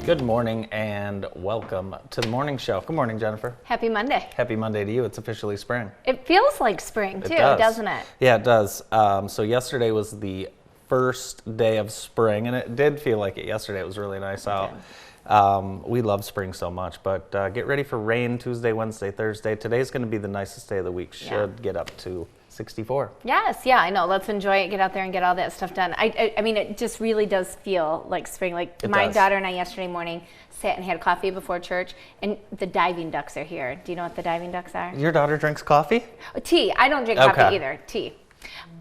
Good morning and welcome to the morning show. Good morning, Jennifer. Happy Monday. Happy Monday to you. It's officially spring. It feels like spring too, doesn't it? Yeah, it does. So yesterday was the first day of spring, and it did feel like it yesterday. It was really nice out. We love spring so much, but get ready for rain Tuesday, Wednesday, Thursday. Today's going to be the nicest day of the week. Should get up to 64. Yes, yeah, I know. Let's enjoy it. Get out there and get all that stuff done. I mean, it just really does feel like spring. Like my daughter and I yesterday morning sat and had coffee before church, and the diving ducks are here. Do you know what the diving ducks are? Your daughter drinks coffee? Tea. I don't drink coffee either. Tea.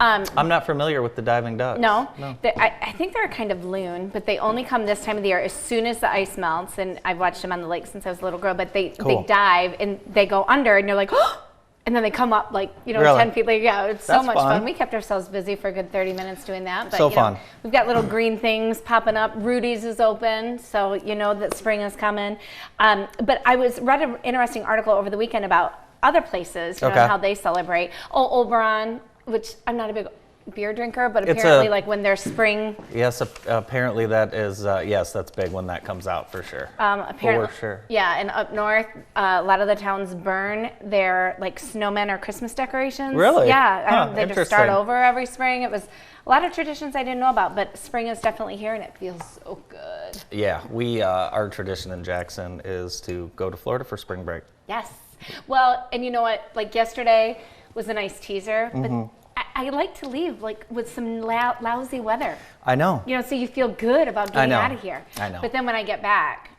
I'm not familiar with the diving ducks. No. I think they're a kind of loon, but they only come this time of the year as soon as the ice melts. And I've watched them on the lake since I was a little girl. But they dive and they go under, and you're like, oh! And then they come up like, really? 10 feet later. Yeah, it's so much fun. We kept ourselves busy for a good 30 minutes doing that. But, fun. We've got little green things popping up. Rudy's is open, so you know that spring is coming. But I read an interesting article over the weekend about other places, you know, how they celebrate. Oberon, which I'm not a big beer drinker, but apparently like when there's spring. Yes, apparently that is, yes, that's big when that comes out for sure. Apparently, for sure. Yeah, and up north, a lot of the towns burn their like snowmen or Christmas decorations. Really? Yeah, they just start over every spring. It was a lot of traditions I didn't know about, but spring is definitely here and it feels so good. Yeah, our tradition in Jackson is to go to Florida for spring break. Yes. Well, and you know what, like yesterday was a nice teaser, but I like to leave like with some lousy weather. I know. You know, so you feel good about getting out of here. I know. But then when I get back,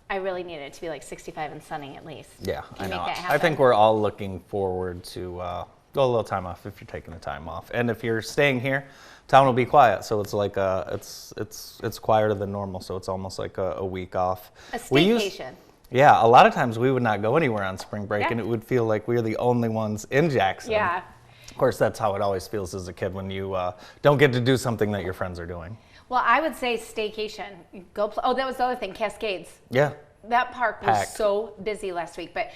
I really need it to be like 65 and sunny at least. Yeah, I know. I think we're all looking forward to go a little time off if you're taking the time off, and if you're staying here, town will be quiet. So it's like it's quieter than normal. So it's almost like a week off. A staycation. Yeah, a lot of times we would not go anywhere on spring break, and it would feel like we're the only ones in Jackson. Yeah. Of course, that's how it always feels as a kid when you don't get to do something that your friends are doing. Well, I would say staycation. That was the other thing, Cascades. Yeah. That park was so busy last week. But,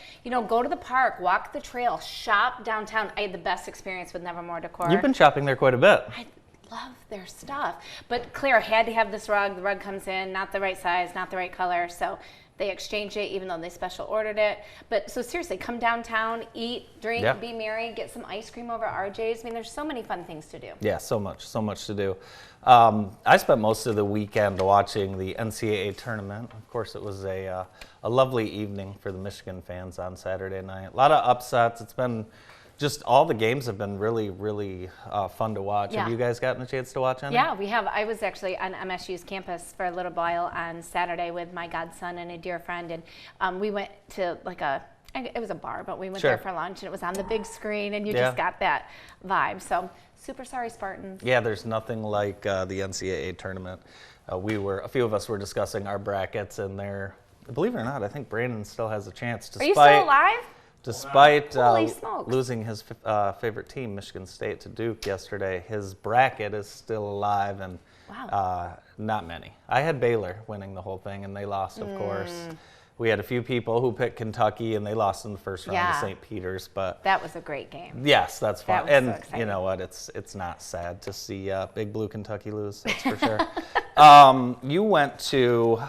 go to the park, walk the trail, shop downtown. I had the best experience with Nevermore Decor. You've been shopping there quite a bit. I love their stuff. But Claire had to have this rug. The rug comes in, not the right size, not the right color. So they exchanged it, even though they special ordered it. But so seriously, come downtown, eat, drink, be merry, get some ice cream over RJ's. I mean, there's so many fun things to do. Yeah, so much to do. I spent most of the weekend watching the NCAA tournament. Of course, it was a lovely evening for the Michigan fans on Saturday night. A lot of upsets. It's been just all the games have been really, really fun to watch. Have you guys gotten a chance to watch any? Yeah, we have. I was actually on MSU's campus for a little while on Saturday with my godson and a dear friend, and we went to it was a bar, but we went there for lunch, and it was on the big screen, and you just got that vibe. So super sorry, Spartans. Yeah, there's nothing like the NCAA tournament. A few of us were discussing our brackets, and believe it or not, I think Brandon still has a chance. Are you still alive? Despite losing his favorite team, Michigan State, to Duke yesterday, his bracket is still alive, and not many. I had Baylor winning the whole thing, and they lost, of course. We had a few people who picked Kentucky, and they lost in the first round to St. Peter's. But that was a great game. Yes, that's fun. That was so exciting. You know what? It's not sad to see Big Blue Kentucky lose. That's for sure. You went to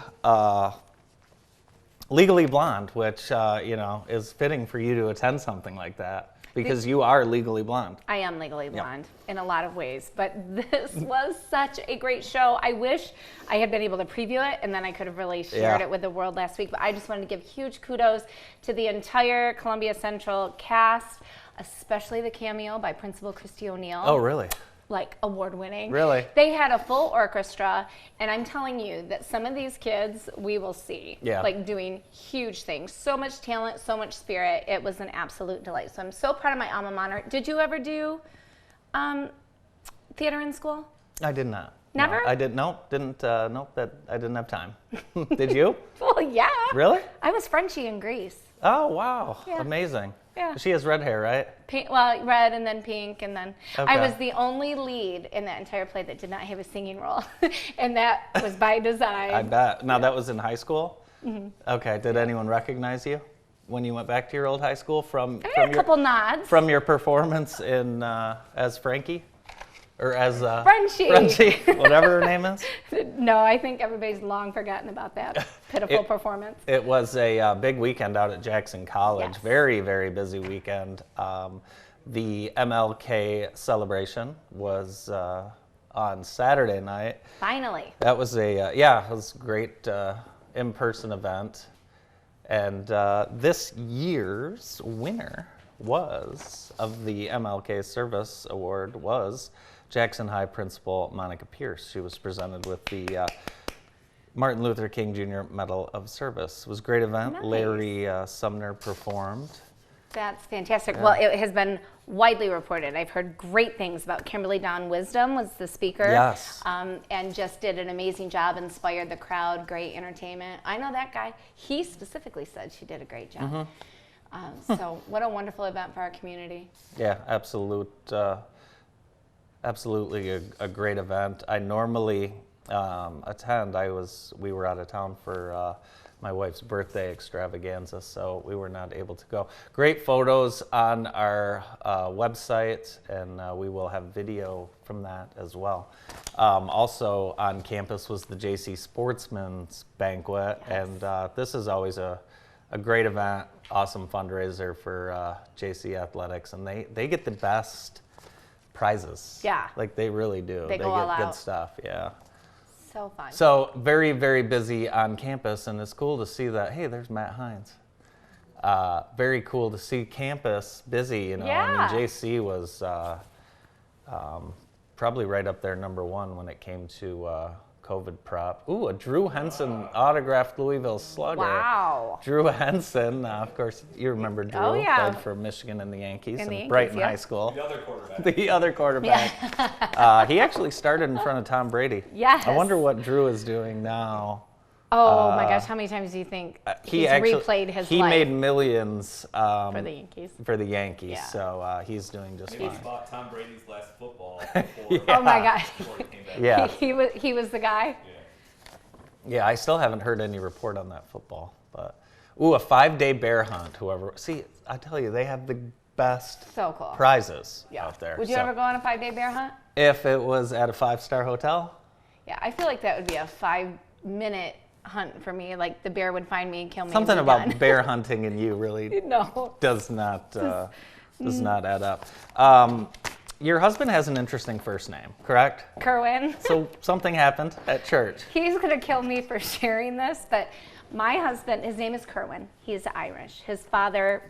Legally Blonde, which, is fitting for you to attend something like that because you are legally blonde. I am legally blonde in a lot of ways, but this was such a great show. I wish I had been able to preview it, and then I could have really shared it with the world last week, but I just wanted to give huge kudos to the entire Columbia Central cast, especially the cameo by Principal Christy O'Neill. Oh, really? Like award-winning. Really? They had a full orchestra, and I'm telling you that some of these kids we will see like doing huge things. So much talent, so much spirit. It was an absolute delight. So I'm so proud of my alma mater. Did you ever do theater in school? I did not. Never? No, I didn't. Nope, that I didn't have time. Did you? Well, yeah. Really? I was Frenchie in Greece. Oh, wow. Yeah. Amazing. Yeah. She has red hair, right? Pink, red and then pink, and then I was the only lead in that entire play that did not have a singing role, and that was by design. I bet. Now that was in high school? Mm-hmm. Okay. Did anyone recognize you when you went back to your old high school from a couple nods from your performance in as Frankie? or as Frenchie, whatever her name is. No, I think everybody's long forgotten about that pitiful performance. It was a big weekend out at Jackson College. Yes. Very, very busy weekend. The MLK celebration was on Saturday night. Finally. That was it was a great in-person event. And this year's winner of the MLK Service Award was Jackson High Principal Monica Pierce. She was presented with the Martin Luther King Jr. Medal of Service. It was a great event. Nice. Larry Sumner performed. That's fantastic. Yeah. Well, it has been widely reported. I've heard great things about Kimberly Dawn Wisdom was the speaker. Yes. And just did an amazing job, inspired the crowd, great entertainment. I know that guy. He specifically said she did a great job. Mm-hmm. So what a wonderful event for our community. Yeah, absolutely a great event. I normally attend. We were out of town for my wife's birthday extravaganza, so we were not able to go. Great photos on our website, and we will have video from that as well. Also on campus was the JC Sportsman's Banquet, yes. And this is always a great event, awesome fundraiser for JC Athletics, and they get the best prizes. Yeah. Like they really do. They go all get good out. Stuff, yeah. So fun. So very, very busy on campus, and it's cool to see that, hey, there's Matt Hines. Very cool to see campus busy, you know. Yeah. I mean, JC was probably right up there #1 when it came to COVID prep. Ooh, a Drew Henson autographed Louisville Slugger. Wow. Drew Henson, of course, you remember Drew. Oh, yeah. Played for Michigan and the Yankees In in Brighton yeah. High School. The other quarterback. The other quarterback. Yeah. He actually started in front of Tom Brady. Yes. I wonder what Drew is doing now. Oh my gosh, how many times do you think he's replayed his life? He made millions for the Yankees. Yeah. So he's doing just fine. He bought Tom Brady's last football before, Yeah. Oh my gosh. before he came back. Yeah. He was the guy? Yeah. Yeah, I still haven't heard any report on that football. But a 5-day bear hunt, whoever. See, I tell you, they have the best So cool. prizes out there. Would you ever go on a 5-day bear hunt? If it was at a 5-star hotel? Yeah, I feel like that would be a 5-minute hunt for me. Like the bear would find me and kill me. Something and be about done. bear hunting and you really No. does not add up. Your husband has an interesting first name, correct? Kerwin. So something happened at church. He's going to kill me for sharing this, but my husband, his name is Kerwin. He's Irish. His father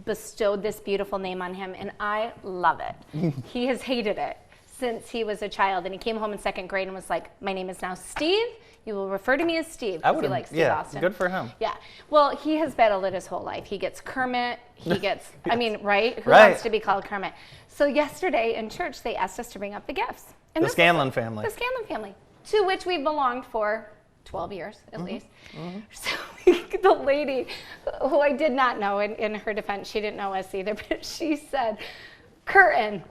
bestowed this beautiful name on him, and I love it. He has hated it since he was a child, and he came home in 2nd grade and was like, my name is now Steve. You will refer to me as Steve. I would like Steve yeah, Austin. Good for him. Yeah. Well, he has battled it his whole life. He gets Kermit. He gets, I mean, right? Who Right. wants to be called Kermit? So yesterday in church, they asked us to bring up the gifts. And The Scanlon family. The Scanlon family, to which we've belonged for 12 years at least. So the lady, who I did not know, in her defense, she didn't know us either, but she said, Curtin.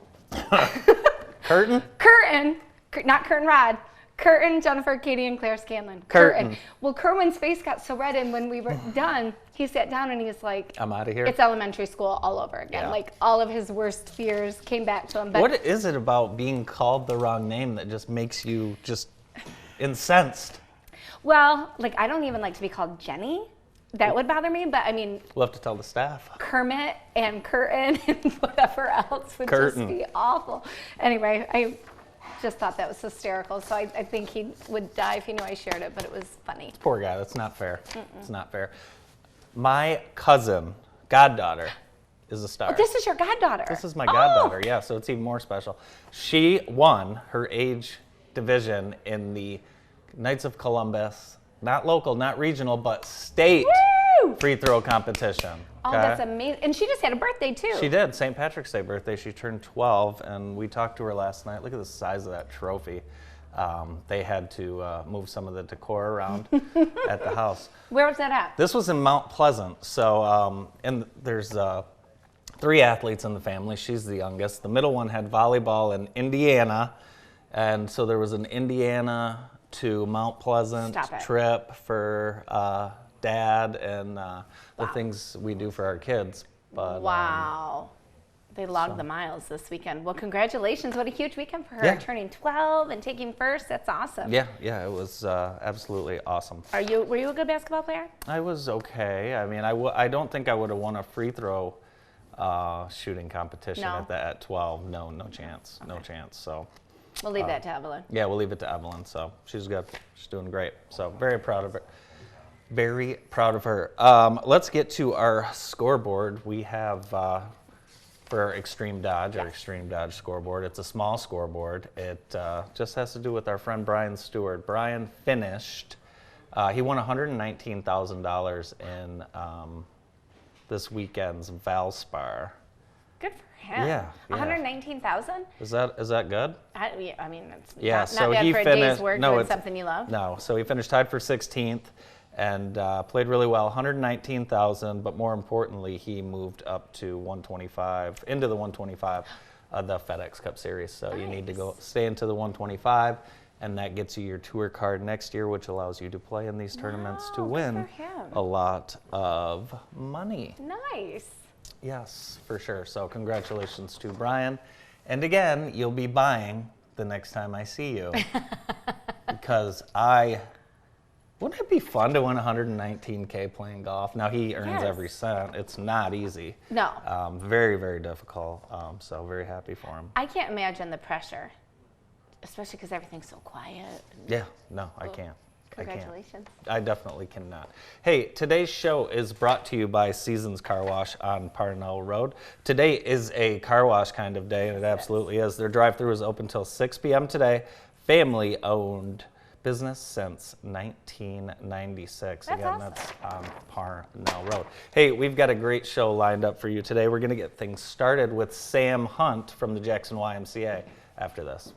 Curtin? Curtin, not Curtin Rod. Curtin, Jennifer, Katie, and Claire Scanlon. Curtin. Well, Kerwin's face got so red, and when we were done, he sat down and he was like, I'm out of here. It's elementary school all over again. Yeah. Like all of his worst fears came back to him. But What is it about being called the wrong name that just makes you just incensed? Well, like I don't even like to be called Jenny. That would bother me, but I mean, We'll have to tell the staff. Kermit and Curtin and whatever else would Curtin. just be awful. Anyway, I just thought that was hysterical. So I think he would die if he knew I shared it, but it was funny. Poor guy. That's not fair. It's not fair. My cousin, goddaughter, is a star. Oh, this is your goddaughter. This is my goddaughter, yeah, so it's even more special. She won her age division in the Knights of Columbus, not local, not regional, but state Woo! free throw competition. Oh, okay? that's amazing. And she just had a birthday, too. She did, St. Patrick's Day birthday. She turned 12, and we talked to her last night. Look at the size of that trophy. They had to move some of the decor around at the house. Where was that at? This was in Mount Pleasant. So, and there's 3 athletes in the family. She's the youngest. The middle one had volleyball in Indiana. And so there was an Indiana to Mount Pleasant trip for Dad and the things we do for our kids. But, wow. They logged the miles this weekend. Well, congratulations. What a huge weekend for her. Turning 12 and taking first. That's awesome. Yeah, it was absolutely awesome. Were you a good basketball player? I was okay. I mean, I don't think I would have won a free throw shooting competition at 12. No chance. Okay. No chance. So we'll leave that to Evelyn. Yeah, we'll leave it to Evelyn. So she's good. She's doing great. So very proud of her. Very proud of her. Let's get to our scoreboard. We have for our Extreme Dodge, our Extreme Dodge scoreboard. It's a small scoreboard. It just has to do with our friend Brian Stewart. Brian finished. He won $119,000 in this weekend's Valspar. Good for him. Yeah. $119,000? Is that good? I mean, it's so not bad he for a finished, day's work doing something you love. No, so he finished tied for 16th and played really well, $119,000, but more importantly, he moved up to 125, into the 125 of the FedEx Cup Series. So you need to stay into the 125, and that gets you your tour card next year, which allows you to play in these tournaments to win a lot of money. Nice. Yes, for sure. So congratulations to Brian. And again, you'll be buying the next time I see you. Because wouldn't it be fun to win $119K playing golf? Now he earns every cent. It's not easy. No. Very, very difficult. So very happy for him. I can't imagine the pressure, especially because everything's so quiet. Yeah, no, I can't. Congratulations. I definitely cannot. Hey, today's show is brought to you by Seasons Car Wash on Parnell Road. Today is a car wash kind of day, and it absolutely is. Their drive-thru is open till 6 p.m. today. Family-owned business since 1996. That's awesome. That's on Parnell Road. Hey, we've got a great show lined up for you today. We're going to get things started with Sam Hunt from the Jackson YMCA after this.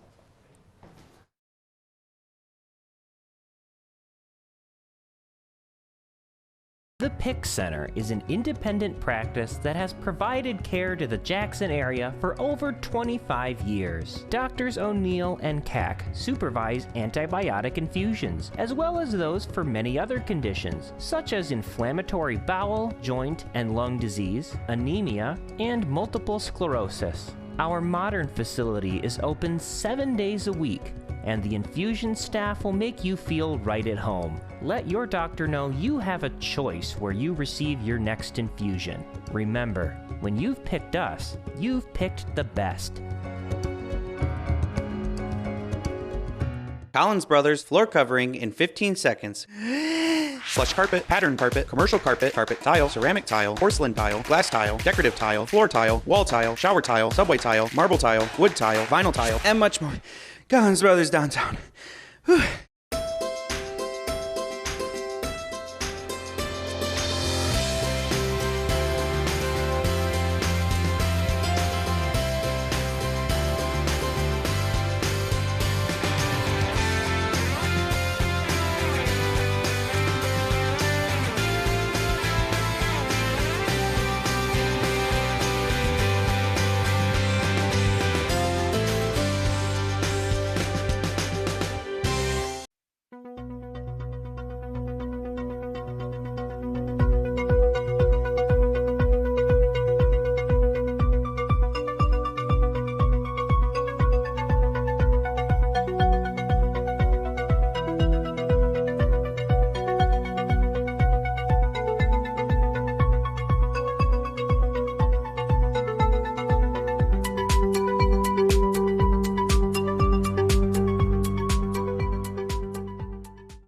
The PIC Center is an independent practice that has provided care to the Jackson area for over 25 years. Doctors O'Neill and Cack supervise antibiotic infusions, as well as those for many other conditions, such as inflammatory bowel, joint, and lung disease, anemia, and multiple sclerosis. Our modern facility is open 7 days a week, and the infusion staff will make you feel right at home. Let your doctor know you have a choice where you receive your next infusion. Remember, when you've picked us, you've picked the best. Collins Brothers floor covering in 15 seconds. Plush carpet, pattern carpet, commercial carpet, carpet tile, ceramic tile, porcelain tile, glass tile, decorative tile, floor tile, wall tile, shower tile, subway tile, marble tile, wood tile, vinyl tile, and much more. Collins Brothers downtown. Whew.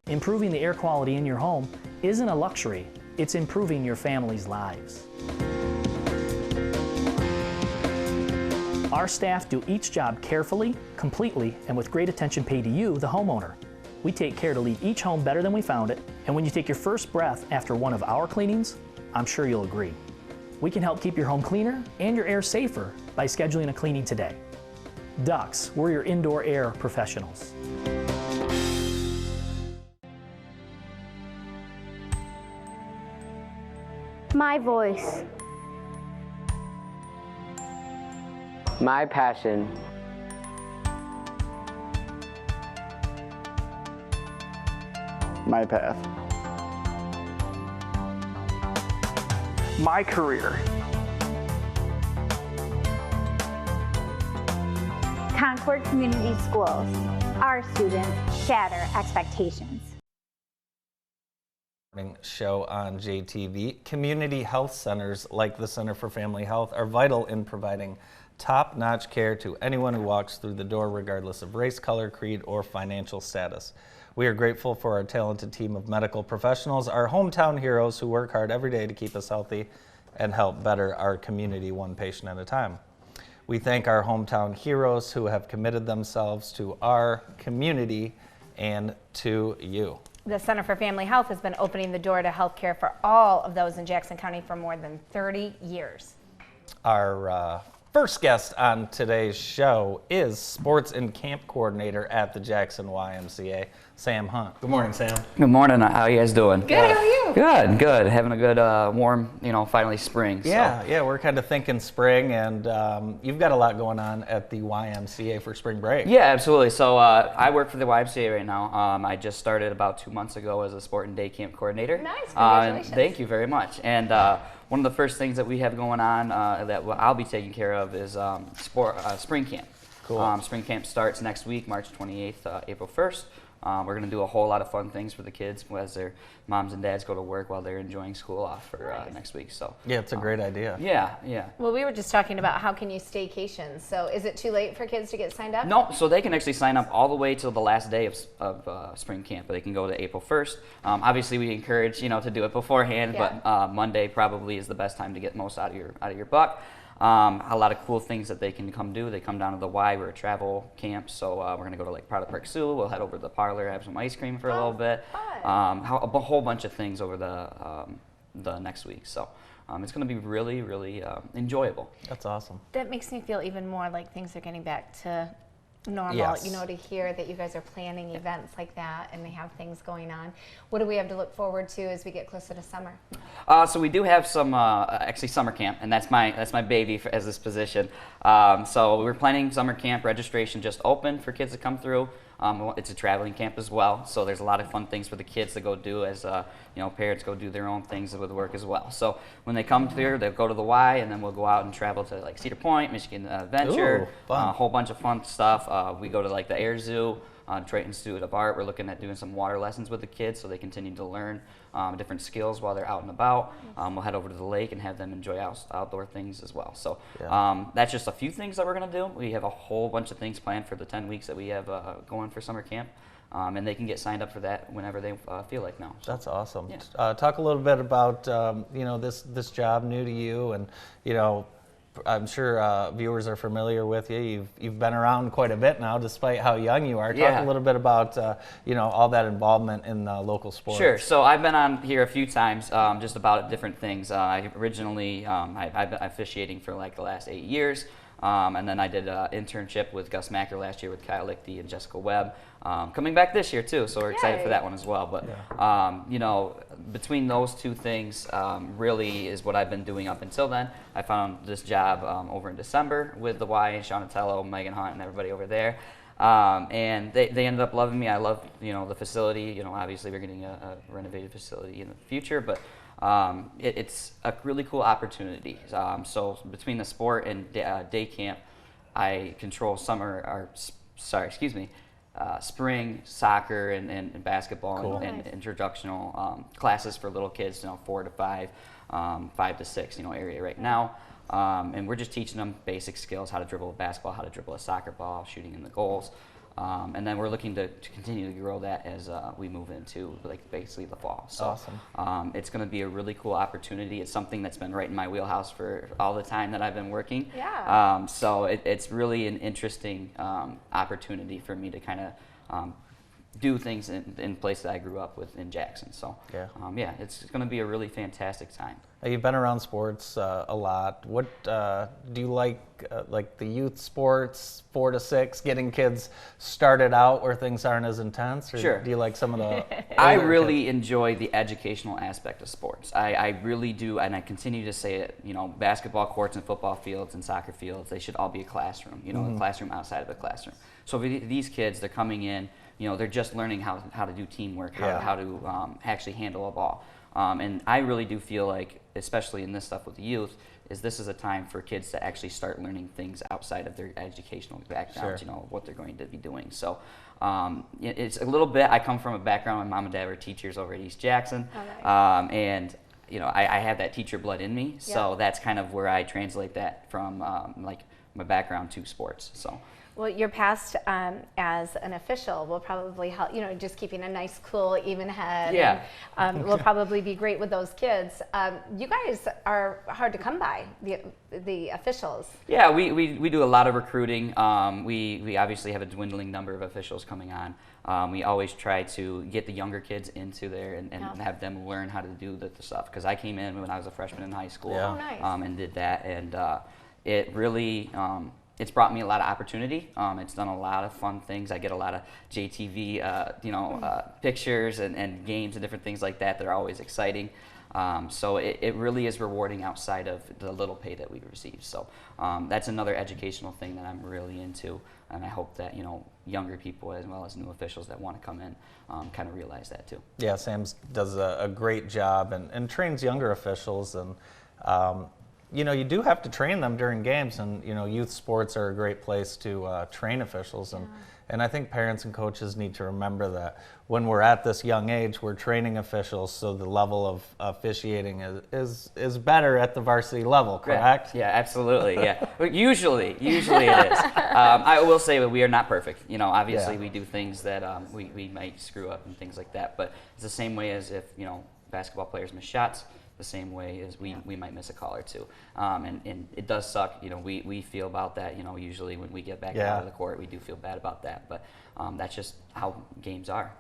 Improving the air quality in your home isn't a luxury, it's improving your family's lives. Our staff do each job carefully, completely, and with great attention paid to you, the homeowner. We take care to leave each home better than we found it, and when you take your first breath after one of our cleanings, I'm sure you'll agree. We can help keep your home cleaner and your air safer by scheduling a cleaning today. Dux, we're your indoor air professionals. My voice. My passion. My path. My career. Concord Community Schools. Our students shatter expectations. Show on JTV. Community health centers like the Center for Family Health are vital in providing top-notch care to anyone who walks through the door, regardless of race, color, creed, or financial status. We are grateful for our talented team of medical professionals, our hometown heroes who work hard every day to keep us healthy and help better our community one patient at a time. We thank our hometown heroes who have committed themselves to our community and to you. The Center for Family Health has been opening the door to health care for all of those in Jackson County for more than 30 years. Our first guest on today's show is Sports and Camp Coordinator at the Jackson YMCA, Sam Hunt. Good morning, Sam. Good morning. How you guys doing? Good, how are you? Good, good. Having a good, warm, finally spring. Yeah, we're kind of thinking spring, and you've got a lot going on at the YMCA for spring break. Yeah, absolutely. So I work for the YMCA right now. I just started about 2 months ago as a sport and day camp coordinator. Nice, congratulations. Thank you very much. And one of the first things that we have going on that I'll be taking care of is spring camp. Cool. Spring camp starts next week, March 28th, April 1st. We're going to do a whole lot of fun things for the kids as their moms and dads go to work while they're enjoying school off for next week. So yeah, it's a great idea. Yeah. Well, we were just talking about how can you staycation. So is it too late for kids to get signed up? No, so they can actually sign up all the way till the last day of spring camp. They can go to April 1st. Obviously, we encourage to do it beforehand, Yeah. but Monday probably is the best time to get most out of your buck. A lot of cool things that they can come do. They come down to the Y. We're a travel camp, so we're going to go to Lake Prada Park Zoo. We'll head over to the parlor, have some ice cream for a little bit. A whole bunch of things over the next week. So it's going to be really, really enjoyable. That's awesome. That makes me feel even more like things are getting back to normal, Yes. to hear that you guys are planning events like that and they have things going on. What do we have to look forward to as we get closer to summer? So we do have some actually summer camp, and that's my baby as this position. So we're planning summer camp. Registration just opened for kids to come through. It's a traveling camp as well, so there's a lot of fun things for the kids to go do as parents go do their own things with work as well. So when they come through, they'll go to the Y, and then we'll go out and travel to like Cedar Point, Michigan Adventure, Ooh, fun. a whole bunch of fun stuff. We go to like the Air Zoo, Detroit Institute of Art. We're looking at doing some water lessons with the kids so they continue to learn different skills while they're out and about. We'll head over to the lake and have them enjoy outdoor things as well. So that's just a few things that we're going to do. We have a whole bunch of things planned for the 10 weeks that we have going for summer camp. And they can get signed up for that whenever they feel like now. So, That's awesome. Yeah. Talk a little bit about this job new to you, and I'm sure viewers are familiar with you. You've been around quite a bit now, despite how young you are. Talk Yeah. a little bit about all that involvement in local sports. Sure. So I've been on here a few times, just about different things. I originally I've been officiating for like the last 8 years. And then I did an internship with Gus Macker last year with Kyle Lichty and Jessica Webb. Coming back this year too, so we're excited for that one as well. But between those two things, really is what I've been doing up until then. I found this job over in December with the Y and Shawnatello, Megan Hunt, and everybody over there. And they ended up loving me. I love the facility. Obviously we're getting a renovated facility in the future, but it's a really cool opportunity. So between the sport and day camp, I control spring soccer and basketball. Cool. and introductional classes for little kids, 4 to 5, 5 to 6, area right now. And we're just teaching them basic skills: how to dribble a basketball, how to dribble a soccer ball, shooting in the goals. And then we're looking to continue to grow that as we move into basically the fall. So awesome. It's going to be a really cool opportunity. It's something that's been right in my wheelhouse for all the time that I've been working. Yeah. So it's really an interesting opportunity for me to kind of do things in places that I grew up with in Jackson. So it's going to be a really fantastic time. You've been around sports a lot. What do you like the youth sports, 4 to 6, getting kids started out where things aren't as intense? Or Sure. do you like some of the I older really kids? enjoy the educational aspect of sports. I really do, and I continue to say it. Basketball courts and football fields and soccer fields, they should all be a classroom. A classroom outside of a classroom. So for these kids, they're coming in. they're just learning how to do teamwork, how to actually handle a ball. And I really do feel like, especially in this stuff with the youth, this is a time for kids to actually start learning things outside of their educational backgrounds, what they're going to be doing. So it's a little bit, I come from a background, my mom and dad were teachers over at East Jackson. Oh, nice. And I have that teacher blood in me, so that's kind of where I translate that from like my background to sports. So. Well, your past as an official will probably help, just keeping a nice, cool, even head. Yeah. And, will probably be great with those kids. You guys are hard to come by, the officials. Yeah, we do a lot of recruiting. We obviously have a dwindling number of officials coming on. We always try to get the younger kids into there and have them learn how to do the stuff. Because I came in when I was a freshman in high school and did that. And it really... it's brought me a lot of opportunity. It's done a lot of fun things. I get a lot of JTV, pictures and games and different things like that that are always exciting. So it really is rewarding outside of the little pay that we receive. So that's another educational thing that I'm really into, and I hope that younger people as well as new officials that want to come in kind of realize that too. Yeah, Sam does a great job and trains younger officials, and you do have to train them during games, and youth sports are a great place to train officials, and I think parents and coaches need to remember that when we're at this young age, we're training officials, so the level of officiating is better at the varsity level, correct? Yeah, absolutely. Yeah, but usually it is. I will say that we are not perfect. Obviously we do things that we might screw up and things like that, but it's the same way as if basketball players miss shots. The same way as we might miss a call or two, and it does suck. We feel about that. Usually when we get back out of the court, we do feel bad about that. But that's just how games are.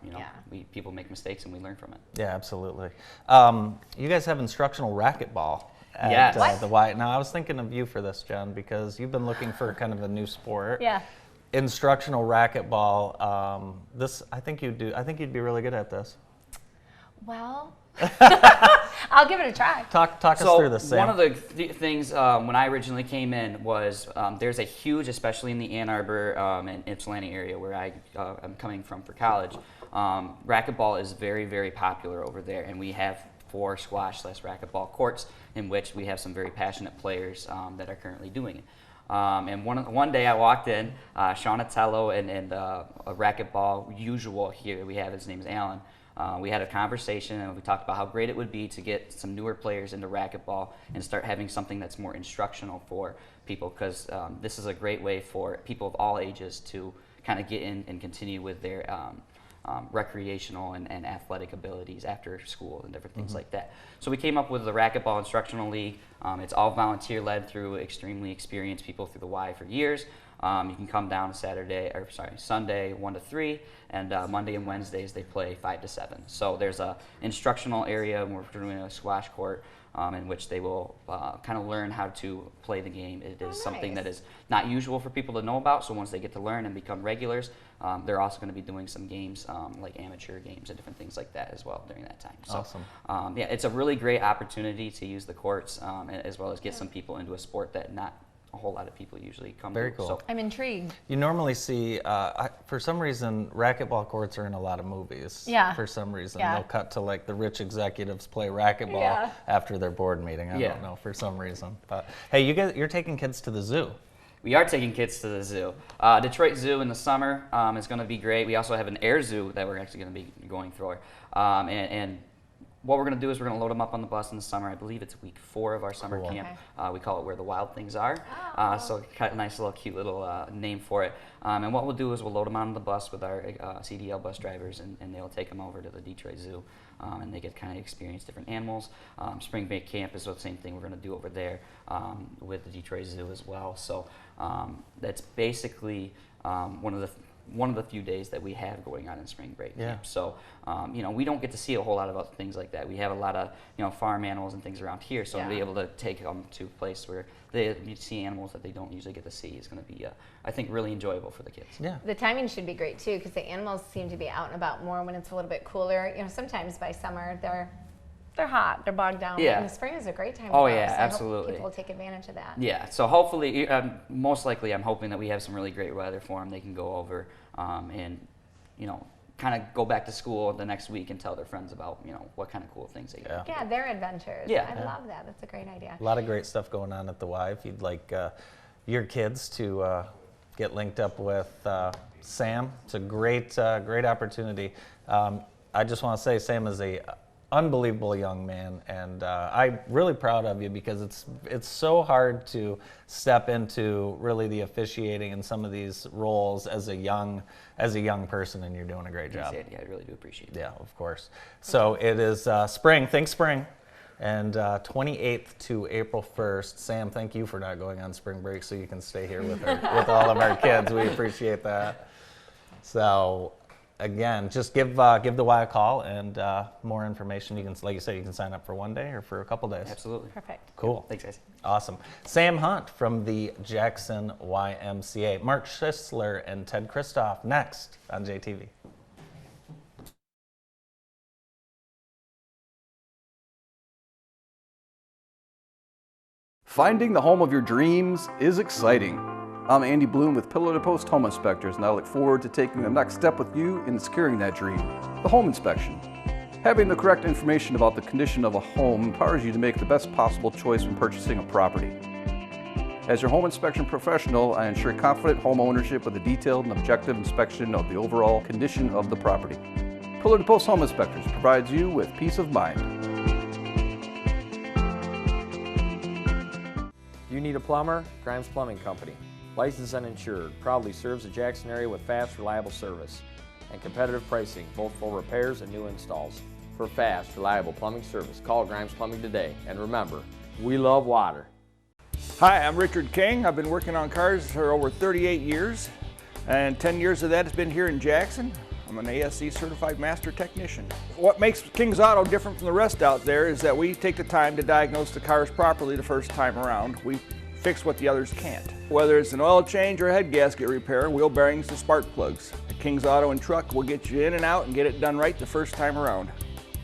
People make mistakes and we learn from it. Yeah, absolutely. You guys have instructional racquetball at the Y. Now I was thinking of you for this, Jen, because you've been looking for kind of a new sport. Yeah. Instructional racquetball. I think you'd be really good at this. Well. I'll give it a try. Talk us through this, Sam. One of the things when I originally came in was there's a huge, especially in the Ann Arbor and Ypsilanti area where I'm coming from for college, racquetball is very, very popular over there, and we have 4 squash/racquetball courts in which we have some very passionate players that are currently doing it. And one day I walked in, Sean Atello and a racquetball usual here we have, his name is Alan. We had a conversation and we talked about how great it would be to get some newer players into racquetball and start having something that's more instructional for people, because this is a great way for people of all ages to kind of get in and continue with their recreational and athletic abilities after school and different things like that. So we came up with the Racquetball Instructional League. It's all volunteer led through extremely experienced people through the Y for years. You can come down Sunday 1 to 3, and Monday and Wednesdays they play 5 to 7. So there's a instructional area, and we're doing a squash court in which they will kind of learn how to play the game. It is something that is not usual for people to know about, so once they get to learn and become regulars, they're also going to be doing some games like amateur games and different things like that as well during that time. So, awesome. Yeah, it's a really great opportunity to use the courts as well as get some people into a sport that not a whole lot of people usually come Very to. cool. So, I'm intrigued. You normally see, for some reason, racquetball courts are in a lot of movies. Yeah. For some reason. Yeah. They'll cut to like the rich executives play racquetball after their board meeting. I don't know, for some reason. But hey, you're taking kids to the zoo. We are taking kids to the zoo. Detroit Zoo in the summer is going to be great. We also have an air zoo that we're actually going to be going through. And what we're going to do is we're going to load them up on the bus in the summer. I believe it's week 4 of our summer camp. We call it Where the Wild Things Are. So kind of nice little cute little name for it. And what we'll do is we'll load them on the bus with our CDL bus drivers, and they'll take them over to the Detroit Zoo. And they get kind of experience different animals. Spring break camp is the same thing we're going to do over there with the Detroit Zoo as well. So that's basically one of the few days that we have going on in spring break camp. So, we don't get to see a whole lot of other things like that. We have a lot of, farm animals and things around here, so to be able to take them to a place where you see animals that they don't usually get to see is going to be, I think, really enjoyable for the kids. Yeah. The timing should be great, too, because the animals seem to be out and about more when it's a little bit cooler. Sometimes by summer, they're hot, they're bogged down. Yeah. And the spring is a great time to Oh, go, yeah, so absolutely. I hope people will take advantage of that. Yeah, so hopefully, most likely, I'm hoping that we have some really great weather for them. They can go over and kind of go back to school the next week and tell their friends about, what kind of cool things they do. Yeah, their adventures. Yeah. I love that. That's a great idea. A lot of great stuff going on at the Y. If you'd like your kids to get linked up with Sam, it's a great opportunity. I just want to say Sam is a unbelievable young man, and I'm really proud of you because it's so hard to step into really the officiating and some of these roles as a young person, and you're doing a great job. Yeah, I really do appreciate it. Yeah, of course. So it is spring, think spring, and 28th to April 1st. Sam, thank you for not going on spring break so you can stay here with all of our kids. We appreciate that. So again, just give the Y a call, and more information. You can, like you said, you can sign up for one day or for a couple days. Absolutely. Perfect. Cool. Thanks, guys. Awesome. Sam Hunt from the Jackson YMCA. Mark Schisler and Ted Christoff next on JTV. Finding the home of your dreams is exciting. I'm Andy Bloom with Pillar to Post Home Inspectors, and I look forward to taking the next step with you in securing that dream, the home inspection. Having the correct information about the condition of a home empowers you to make the best possible choice when purchasing a property. As your home inspection professional, I ensure confident home ownership with a detailed and objective inspection of the overall condition of the property. Pillar to Post Home Inspectors provides you with peace of mind. You need a plumber? Grimes Plumbing Company. Licensed and insured, proudly serves the Jackson area with fast, reliable service and competitive pricing, both for repairs and new installs. For fast, reliable plumbing service, call Grimes Plumbing today. And remember, we love water. Hi, I'm Richard King. I've been working on cars for over 38 years, and 10 years of that has been here in Jackson. I'm an ASE certified master technician. What makes King's Auto different from the rest out there is that we take the time to diagnose the cars properly the first time around. We fix what the others can't. Whether it's an oil change or a head gasket repair, wheel bearings to spark plugs, at King's Auto and Truck will get you in and out and get it done right the first time around.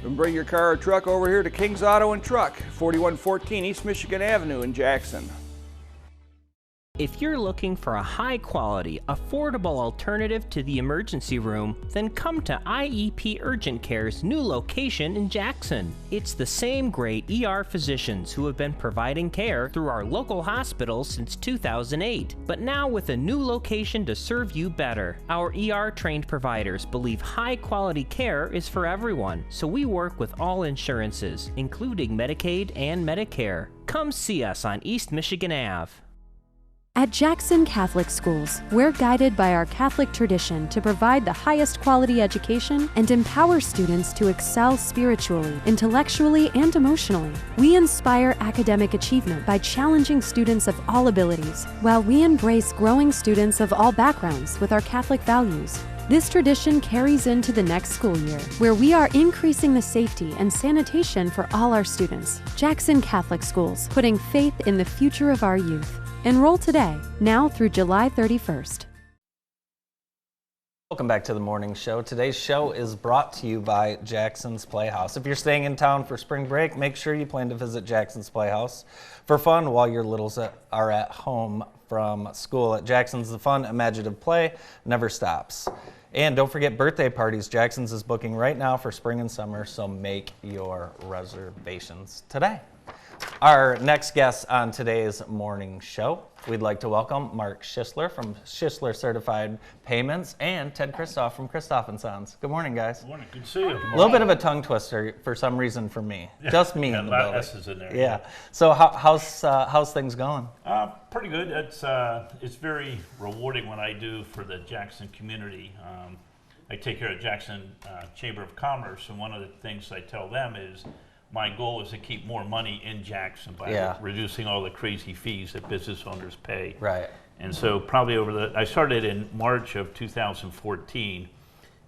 Then bring your car or truck over here to King's Auto and Truck, 4114 East Michigan Avenue in Jackson. If you're looking for a high-quality, affordable alternative to the emergency room, then come to IEP Urgent Care's new location in Jackson. It's the same great ER physicians who have been providing care through our local hospitals since 2008, but now with a new location to serve you better. Our ER-trained providers believe high-quality care is for everyone, so we work with all insurances, including Medicaid and Medicare. Come see us on East Michigan Ave. At Jackson Catholic Schools, we're guided by our Catholic tradition to provide the highest quality education and empower students to excel spiritually, intellectually, and emotionally. We inspire academic achievement by challenging students of all abilities, while we embrace growing students of all backgrounds with our Catholic values. This tradition carries into the next school year, where we are increasing the safety and sanitation for all our students. Jackson Catholic Schools, putting faith in the future of our youth. Enroll today, now through July 31st. Welcome back to the morning show. Today's show is brought to you by Jackson's Playhouse. If you're staying in town for spring break, make sure you plan to visit Jackson's Playhouse for fun while your littles are at home from school. At Jackson's, the fun, imaginative play never stops. And don't forget birthday parties. Jackson's is booking right now for spring and summer, so make your reservations today. Our next guest on today's morning show, we'd like to welcome Mark Schisler from Schisler Certified Payments and Ted Christoff from Christoff & Sons. Good morning, guys. Good morning. Good to see you. A little bit of a tongue twister for some reason for me. Just me in the building. S's in there. Yeah. So how's things going? Pretty good. It's very rewarding what I do for the Jackson community. I take care of Jackson Chamber of Commerce, and one of the things I tell them is my goal is to keep more money in Jackson by reducing all the crazy fees that business owners pay. Right. And so probably I started in March of 2014,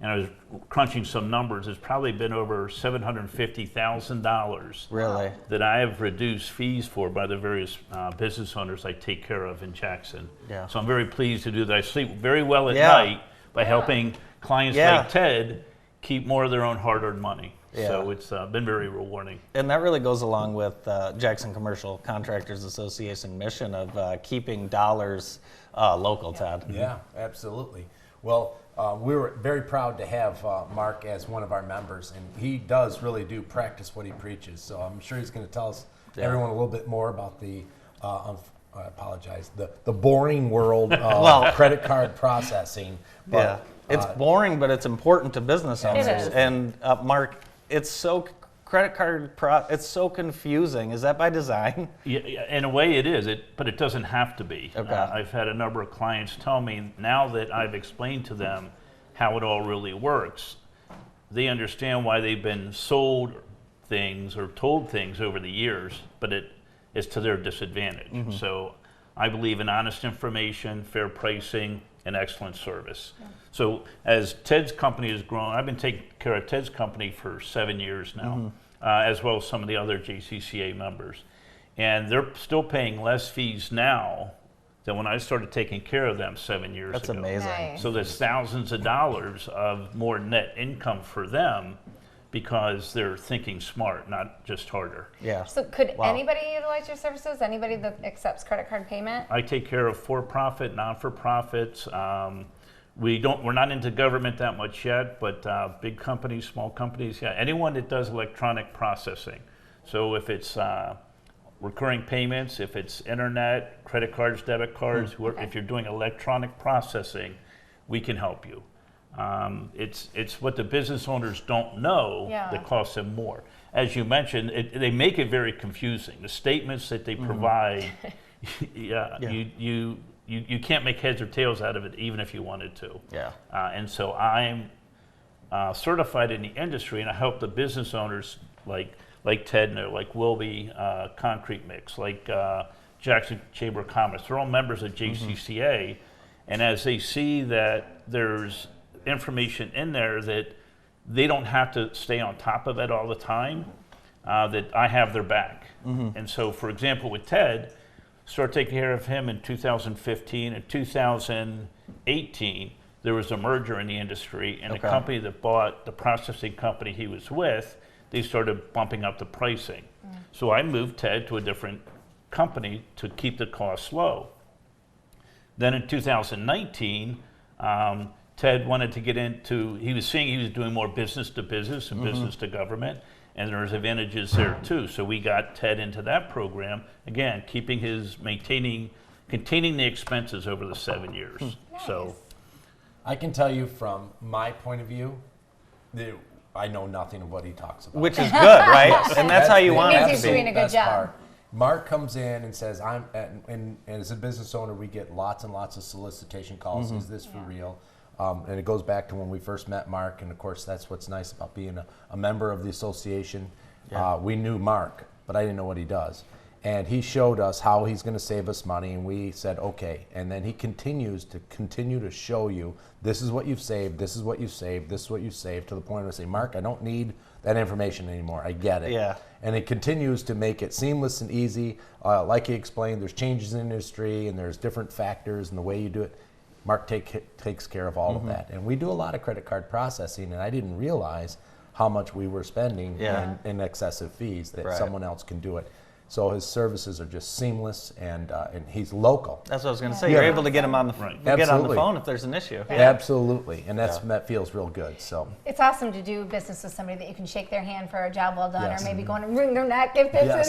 and I was crunching some numbers. It's probably been over $750,000 really that I have reduced fees for by the various business owners I take care of in Jackson. Yeah. So I'm very pleased to do that. I sleep very well at night by helping clients like Ted keep more of their own hard-earned money. Yeah. So it's been very rewarding. And that really goes along with Jackson Commercial Contractors Association mission of keeping dollars local, Ted. Yeah, absolutely. Well, we were very proud to have Mark as one of our members, and he does really do practice what he preaches. So I'm sure he's going to tell us, everyone, a little bit more about the, I apologize, the boring world of credit card processing. But, it's boring, but it's important to business owners. And Mark, it's so it's so confusing. Is that by design? Yeah, in a way it is, but it doesn't have to be. Okay. I've had a number of clients tell me, now that I've explained to them how it all really works, they understand why they've been sold things or told things over the years, but it is to their disadvantage. Mm-hmm. So I believe in honest information, fair pricing, and excellent service. Yeah. So as Ted's company has grown, I've been taking care of Ted's company for 7 years now, as well as some of the other JCCA members. And they're still paying less fees now than when I started taking care of them 7 years ago. That's amazing. Nice. So there's thousands of dollars of more net income for them because they're thinking smart, not just harder. Yeah. So could anybody utilize your services? Anybody that accepts credit card payment? I take care of for-profit, non-for-profits. We're not into government that much yet, but big companies, small companies, anyone that does electronic processing. So if it's recurring payments, if it's internet, credit cards, debit cards, if you're doing electronic processing, we can help you. It's what the business owners don't know that costs them more. As you mentioned, they make it very confusing. The statements that they provide, you can't make heads or tails out of it, even if you wanted to. Yeah. And so I'm certified in the industry, and I help the business owners like Ted know, like Wilby Concrete Mix, like Jackson Chamber of Commerce. They're all members of JCCA, and as they see that there's information in there that they don't have to stay on top of it all the time, that I have their back. And so, for example, with Ted, started taking care of him in 2015. In 2018, there was a merger in the industry, and the company that bought the processing company he was with, they started bumping up the pricing. So I moved Ted to a different company to keep the costs low. Then in 2019, Ted wanted to get into, he was seeing he was doing more business to business and business to government, and there's advantages there too. So we got Ted into that program, again, containing the expenses over the 7 years. Nice. So I can tell you from my point of view, I know nothing of what he talks about. Which is good, right? And that's how you want it to be. He's doing a good job. Mark comes in and says, and as a business owner, we get lots and lots of solicitation calls. Is this for real? And it goes back to when we first met Mark, and of course that's what's nice about being a member of the association. We knew Mark, but I didn't know what he does. And he showed us how he's going to save us money, and we said, okay. And then he continues to show you, this is what you've saved, this is what you've saved, this is what you've saved, to the point where I say, Mark, I don't need that information anymore. I get it. Yeah. And it continues to make it seamless and easy. Like he explained, there's changes in the industry, and there's different factors in the way you do it. Mark takes care of all of that. And we do a lot of credit card processing, and I didn't realize how much we were spending in excessive fees that someone else can do it. So his services are just seamless, and he's local. That's what I was going to say. You're able to get him on the phone if there's an issue. Absolutely, and that feels real good. So it's awesome to do business with somebody that you can shake their hand for a job well done, or maybe go and wring their neck if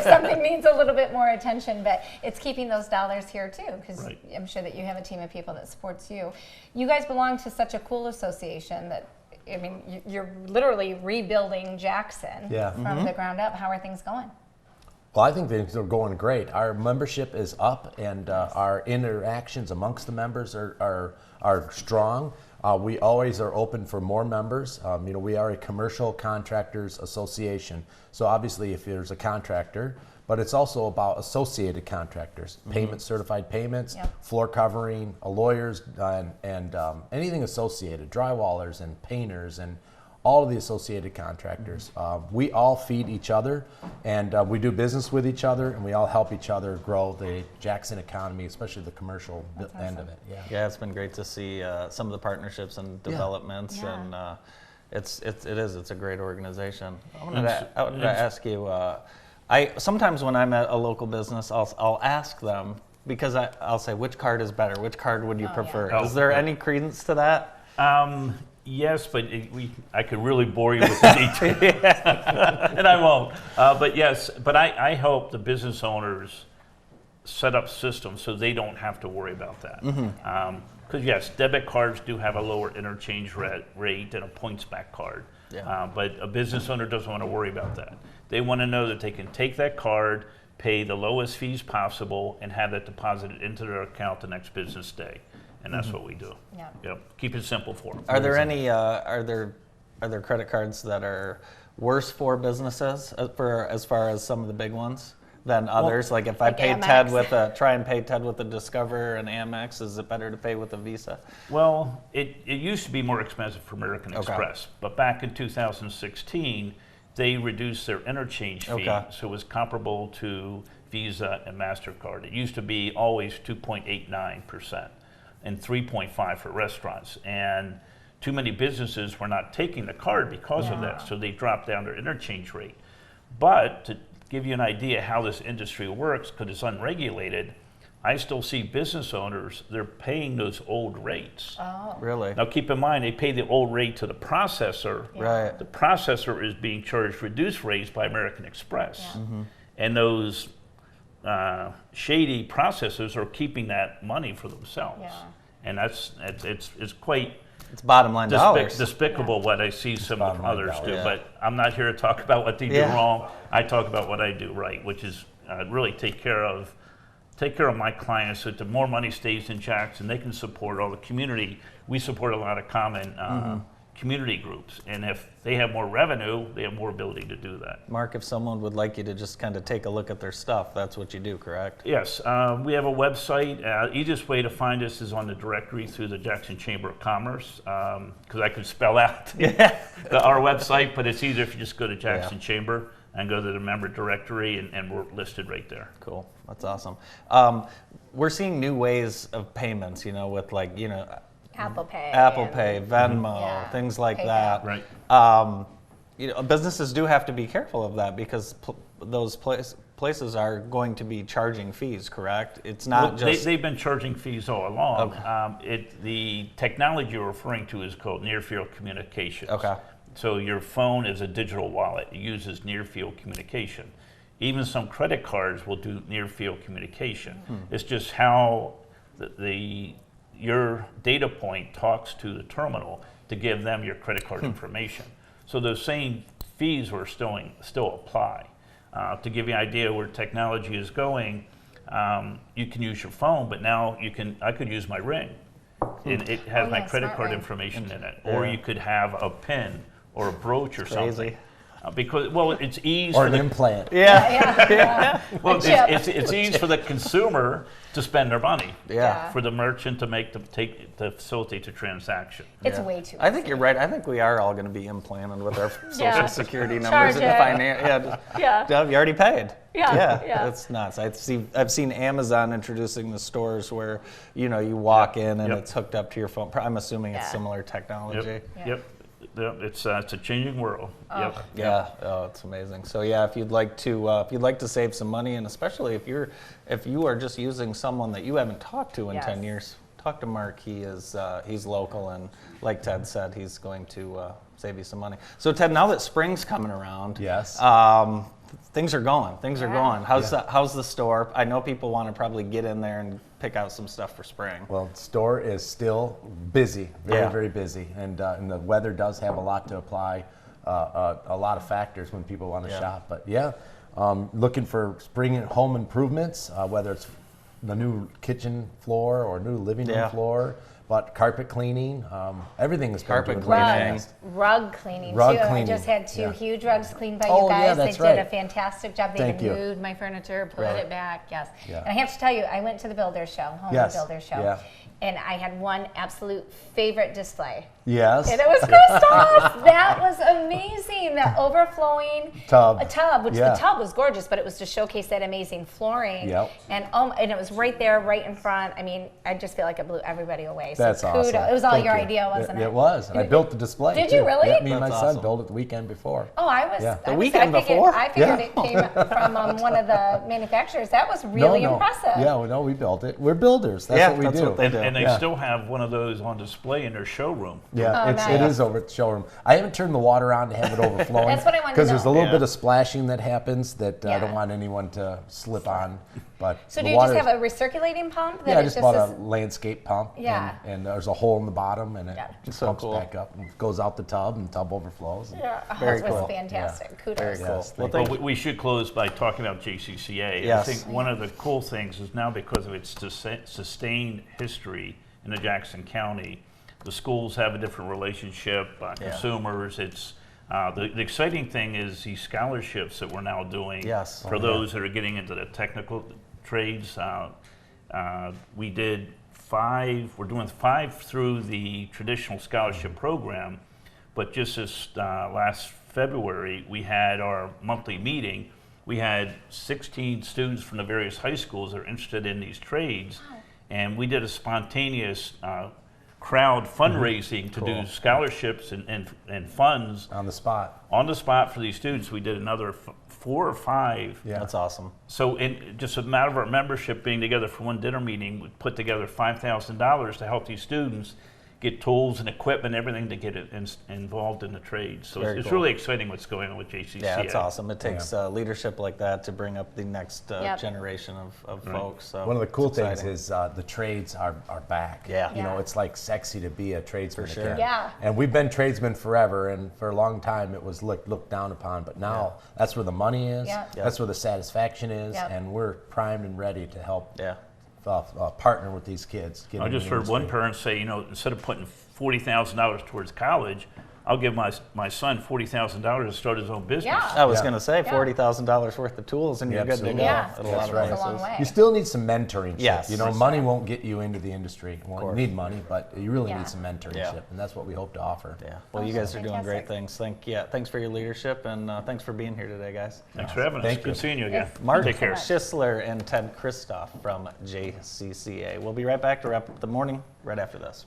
something needs a little bit more attention. But it's keeping those dollars here too, because I'm sure that you have a team of people that supports you. You guys belong to such a cool association that, I mean, you're literally rebuilding Jackson from the ground up. How are things going? Well, I think things are going great. Our membership is up, and our interactions amongst the members are strong. We always are open for more members. We are a commercial contractors association, so obviously if there's a contractor, but it's also about associated contractors, certified payments, floor covering, lawyers, and anything associated, drywallers and painters and all of the associated contractors. We all feed each other, and we do business with each other, and we all help each other grow the Jackson economy, especially the commercial end of it. Yeah, it's been great to see some of the partnerships and developments, and it's a great organization. I wanted to ask you. Sometimes when I'm at a local business, I'll ask them, because I'll say, which card is better? Which card would you prefer? Is there any credence to that? Yes, but I could really bore you with the details, and I won't. But yes, but I hope the business owners set up systems so they don't have to worry about that. Because yes, debit cards do have a lower interchange rate than a points-back card. Yeah. But a business owner doesn't want to worry about that. They want to know that they can take that card, pay the lowest fees possible, and have that deposited into their account the next business day. And that's what we do. Yeah. Yep. Keep it simple for them. Are there any are there credit cards that are worse for businesses as far as some of the big ones than others? Like if I paid Ted with try and pay Ted with a Discover and Amex, is it better to pay with a Visa? Well, it used to be more expensive for American Express, but back in 2016, they reduced their interchange fee, so it was comparable to Visa and MasterCard. It used to be always 2.89%. And 3.5 for restaurants, and too many businesses were not taking the card because of that, so they dropped down their interchange rate. But to give you an idea how this industry works, because it's unregulated, I still see business owners, they're paying those old rates. Oh. Really? Now keep in mind, they pay the old rate to the processor. Right. The processor is being charged reduced rates by American Express. And those shady processors are keeping that money for themselves. And it's quite bottom line dollars. Despicable what I see some of others do. But I'm not here to talk about what they do wrong. I talk about what I do right, which is really take care of my clients so that the more money stays in Jackson, they can support all the community. We support a lot of common community groups, and if they have more revenue, they have more ability to do that. Mark, if someone would like you to just kind of take a look at their stuff, that's what you do, correct? Yes, we have a website. Easiest way to find us is on the directory through the Jackson Chamber of Commerce, because I could spell out our website, but it's easier if you just go to Jackson Chamber and go to the member directory, and we're listed right there. Cool, that's awesome. We're seeing new ways of payments, with Apple Pay, Venmo, things like that. Right. Businesses do have to be careful of that because those places are going to be charging fees, correct? It's not just... They've been charging fees all along. The technology you're referring to is called near-field communications. So your phone is a digital wallet. It uses near-field communication. Even some credit cards will do near-field communication. It's just how your data point talks to the terminal to give them your credit card information. So those same fees will still apply. To give you an idea where technology is going, you can use your phone, but now I could use my ring. And it has my credit card information in it. Or you could have a pin or a brooch or something. Because it's ease or for an implant. Well, it's ease for the consumer to spend their money. For the merchant to facilitate the transaction. It's way too. I think you're right. I think we are all going to be implanted with our social security numbers and finance. You already paid. It's nuts. I've seen Amazon introducing the stores where you walk in and it's hooked up to your phone. I'm assuming it's similar technology. It's a changing world. It's amazing. So if you'd like to save some money, and especially if you are just using someone that you haven't talked to in 10 years, talk to Mark. He's local, and like Ted said, he's going to save you some money. So Ted, now that spring's coming around, things are going. How's the store? I know people want to probably get in there and pick out some stuff for spring. Well, the store is still busy, very busy, and the weather does have a lot to apply, a lot of factors when people want to shop. But looking for spring home improvements, whether it's the new kitchen floor or new living room floor. But carpet cleaning, everything is carpet cleaning, rug cleaning too. I just had two huge rugs cleaned by you guys. They did a fantastic job. They even moved my furniture, put it back. And I have to tell you, I went to the Builder Show, Builder Show, and I had one absolute favorite display. Yes. And it was Christoph. That was amazing. That overflowing tub, which the tub was gorgeous, but it was to showcase that amazing flooring. Yep. And it was right there, right in front. I mean, I just feel like it blew everybody away. That's so awesome. It was all Thank your you. idea, wasn't it? It was. And I built the display. Did too. you really? Yeah, me and my That's son awesome. built it the weekend before. Oh, I was. Yeah. I figured it came from one of the manufacturers. That was really impressive. Yeah, well, no, we built it. We're builders. That's what we do. What they do. And they still have one of those on display in their showroom. Yeah, it is over at the showroom. I haven't turned the water on to have it overflowing. That's what I wanted to know. Because there's a little bit of splashing that happens that I don't want anyone to slip on. But so do you just have a recirculating pump? I just bought a landscape pump. Yeah. And there's a hole in the bottom, and it just pumps back up and goes out the tub, and the tub overflows. Yeah, Very that was cool. fantastic. Yeah. Kudos. Yes, Well, we should close by talking about JCCA. Yes. I think one of the cool things is now, because of its sustained history in the Jackson County, the schools have a different relationship, consumers. It's the exciting thing is these scholarships that we're now doing for those that are getting into the technical trades. We did 5. We're doing 5 through the traditional scholarship program, but just this last February we had our monthly meeting. We had 16 students from the various high schools that are interested in these trades, and we did a spontaneous crowd fundraising to do scholarships and funds on the spot. On the spot for these students. We did another 4 or 5. Yeah, that's awesome. So in just a matter of our membership being together for one dinner meeting, we put together $5,000 to help these students get tools and equipment, everything to get it involved in the trade. So it's really exciting what's going on with JCCA. Yeah, it's awesome. It takes leadership like that to bring up the next generation of folks. So one of the cool things is the trades are back. Yeah. You know, it's like sexy to be a tradesman again. Yeah. And we've been tradesmen forever, and for a long time it was looked down upon. But now that's where the money is. Yeah. That's where the satisfaction is, and we're primed and ready to help. Partner with these kids. I just heard one parent say, instead of putting $40,000 towards college, I'll give my son $40,000 to start his own business. Yeah. I was going to say $40,000 worth of tools, and you're good to go. Yeah, that's right. That's a long way. You still need some mentoring. Yes, money won't get you into the industry. You need money, but you really need some mentorship, and that's what we hope to offer. Yeah. Well, you guys are doing great things. Thanks for your leadership, and thanks for being here today, guys. Thanks for having us. Good seeing you again. Mark Take care. Schisler and Ted Christoph from JCCA. We'll be right back to wrap up the morning right after this.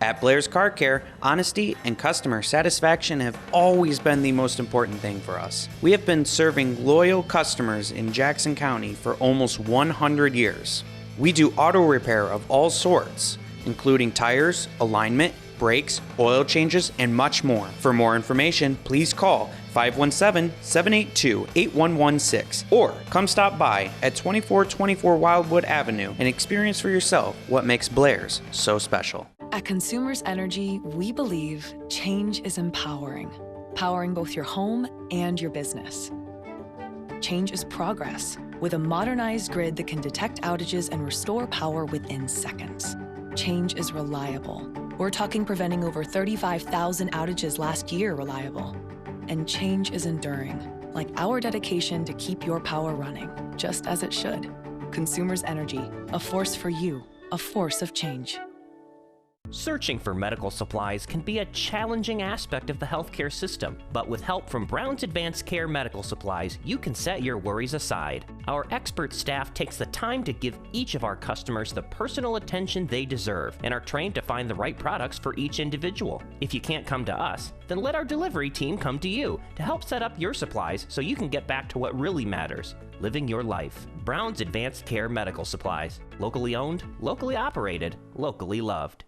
At Blair's Car Care, honesty and customer satisfaction have always been the most important thing for us. We have been serving loyal customers in Jackson County for almost 100 years. We do auto repair of all sorts, including tires, alignment, brakes, oil changes, and much more. For more information, please call 517-782-8116 or come stop by at 2424 Wildwood Avenue and experience for yourself what makes Blair's so special. At Consumers Energy, we believe change is empowering, powering both your home and your business. Change is progress, with a modernized grid that can detect outages and restore power within seconds. Change is reliable. We're talking preventing over 35,000 outages last year reliable. And change is enduring, like our dedication to keep your power running, just as it should. Consumers Energy, a force for you, a force of change. Searching for medical supplies can be a challenging aspect of the healthcare system, but with help from Brown's Advanced Care Medical Supplies, you can set your worries aside. Our expert staff takes the time to give each of our customers the personal attention they deserve and are trained to find the right products for each individual. If you can't come to us, then let our delivery team come to you to help set up your supplies so you can get back to what really matters, living your life. Brown's Advanced Care Medical Supplies. Locally owned, locally operated, locally loved.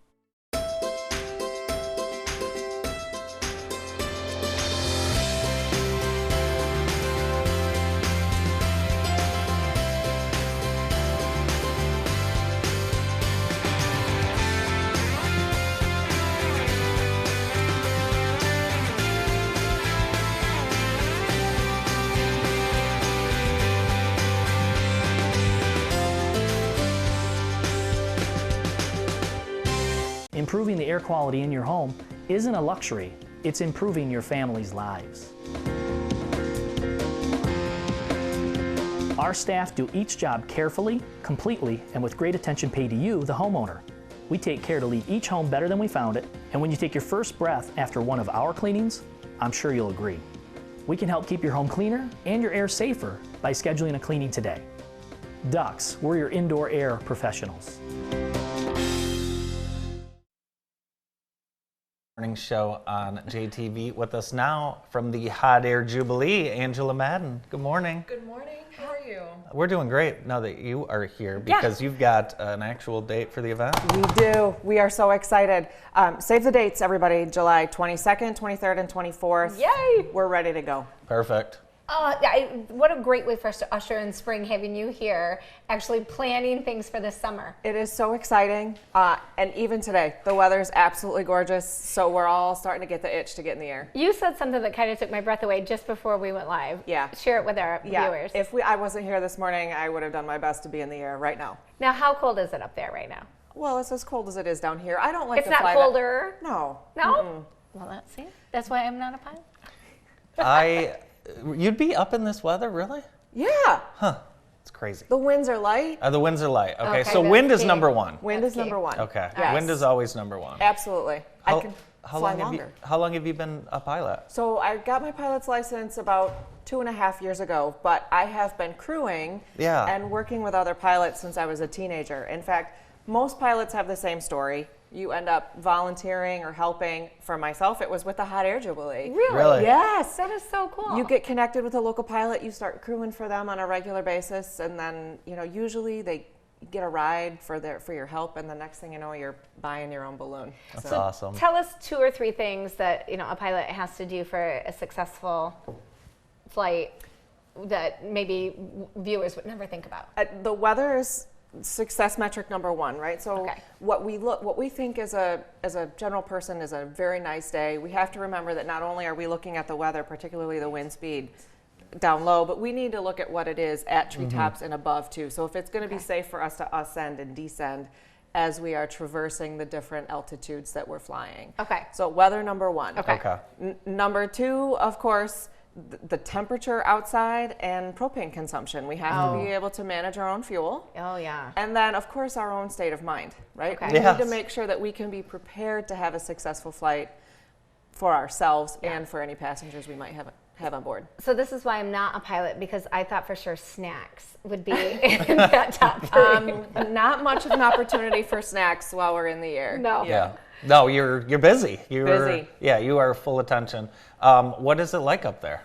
Improving the air quality in your home isn't a luxury, it's improving your family's lives. Our staff do each job carefully, completely, and with great attention paid to you, the homeowner. We take care to leave each home better than we found it, and when you take your first breath after one of our cleanings, I'm sure you'll agree. We can help keep your home cleaner and your air safer by scheduling a cleaning today. Dux, we're your indoor air professionals. Morning show on JTV. With us now from the Hot Air Jubilee, Angela Madden. Good morning. Good morning. How are you? We're doing great now that you are here because you've got an actual date for the event. We do. We are so excited. Save the dates, everybody. July 22nd, 23rd, and 24th. Yay! We're ready to go. Perfect. What a great way for us to usher in spring, having you here, actually planning things for this summer. It is so exciting. And even today, the weather is absolutely gorgeous. So we're all starting to get the itch to get in the air. You said something that kind of took my breath away just before we went live. Yeah. Share it with our viewers. If I wasn't here this morning, I would have done my best to be in the air right now. Now, how cold is it up there right now? Well, it's as cold as it is down here. I don't like it's to not fly colder. No. No? Mm-mm. Well, let's see. That's why I'm not a pilot. You'd be up in this weather, really? Yeah. Huh. It's crazy. The winds are light. The winds are light. Okay, so that's wind is key. number one. Wind is number one. Okay. Yes. Wind is always number one. Absolutely. I can fly long longer. how long have you been a pilot? So I got my pilot's license about 2.5 years ago, but I have been crewing and working with other pilots since I was a teenager. In fact, most pilots have the same story. You end up volunteering or helping. For myself, it was with the Hot Air Jubilee. Really? Yes. That is so cool. You get connected with a local pilot, you start crewing for them on a regular basis, and then, usually they get a ride for your help, and the next thing you know, you're buying your own balloon. That's awesome. Tell us 2 or 3 things that, a pilot has to do for a successful flight that maybe viewers would never think about. The weather is success metric number 1, right? So what we think as a general person is a very nice day. We have to remember that not only are we looking at the weather, particularly the wind speed down low, but we need to look at what it is at treetops and above too. So if it's going to be safe for us to ascend and descend as we are traversing the different altitudes that we're flying. Okay. So weather number 1. Okay. Number 2, of course, the temperature outside and propane consumption. We have to be able to manage our own fuel. Oh, yeah. And then, of course, our own state of mind, right? Okay. We need to make sure that we can be prepared to have a successful flight for ourselves and for any passengers we might have on board. So this is why I'm not a pilot, because I thought for sure snacks would be in that top 3. Not much of an opportunity for snacks while we're in the air. No. Yeah. No, you're busy. Busy. Yeah, you are full attention. What is it like up there?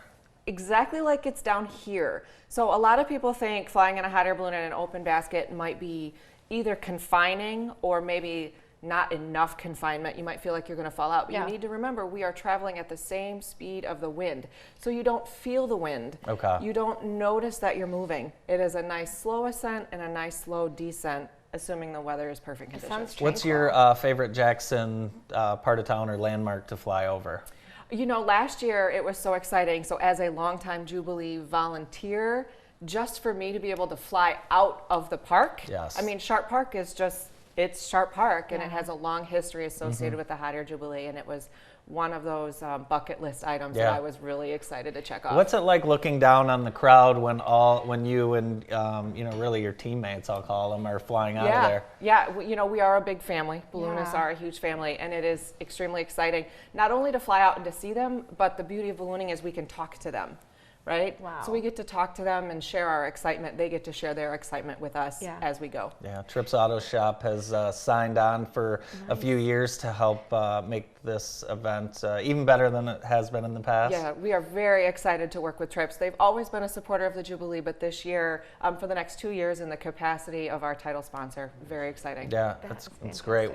Exactly like it's down here. So a lot of people think flying in a hot air balloon in an open basket might be either confining or maybe not enough confinement. You might feel like you're going to fall out. But you need to remember, we are traveling at the same speed of the wind. So you don't feel the wind. Okay. You don't notice that you're moving. It is a nice slow ascent and a nice slow descent, assuming the weather is perfect conditions. What's your favorite Jackson part of town or landmark to fly over? Last year it was so exciting. So as a longtime Jubilee volunteer, just for me to be able to fly out of the park. Yes. I mean, Sharp Park is it's Sharp Park, and it has a long history associated with the Hot Air Jubilee, and it was one of those bucket list items that I was really excited to check off. What's it like looking down on the crowd when you and really your teammates, I'll call them, are flying out of there? Yeah, we are a big family. Balloonists are a huge family, and it is extremely exciting not only to fly out and to see them, but the beauty of ballooning is we can talk to them. Right? Wow. So we get to talk to them and share our excitement. They get to share their excitement with us as we go. Yeah, Trips Auto Shop has signed on for a few years to help make this event even better than it has been in the past. Yeah, we are very excited to work with Trips. They've always been a supporter of the Jubilee, but this year, for the next 2 years, in the capacity of our title sponsor. Very exciting. Yeah, it's great.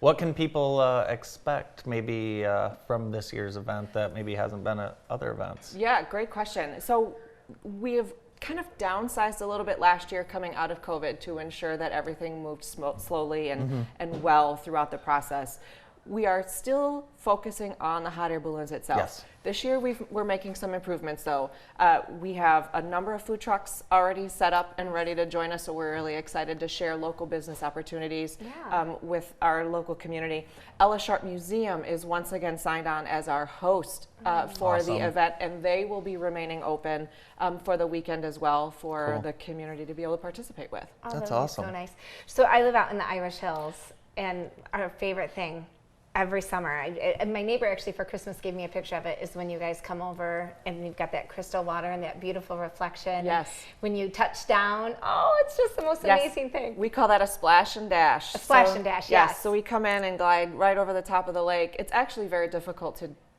What can people expect maybe from this year's event that maybe hasn't been at other events? Yeah, great question. So we have kind of downsized a little bit last year coming out of COVID to ensure that everything moved slowly and well throughout the process. we are still focusing on the hot air balloons itself. Yes. This year we're making some improvements though. We have a number of food trucks already set up and ready to join us, so we're really excited to share local business opportunities with our local community. Ella Sharp Museum is once again signed on as our host for the event, and they will be remaining open for the weekend as well for the community to be able to participate with. Oh, That's that would be awesome. So nice. So I live out in the Irish Hills, and our favorite thing every summer, and my neighbor actually for Christmas gave me a picture of it, is when you guys come over and you've got that crystal water and that beautiful reflection. Yes. When you touch down, oh, it's just the most amazing thing. We call that a splash and dash. A splash and dash, yes. So we come in and glide right over the top of the lake. It's actually very difficult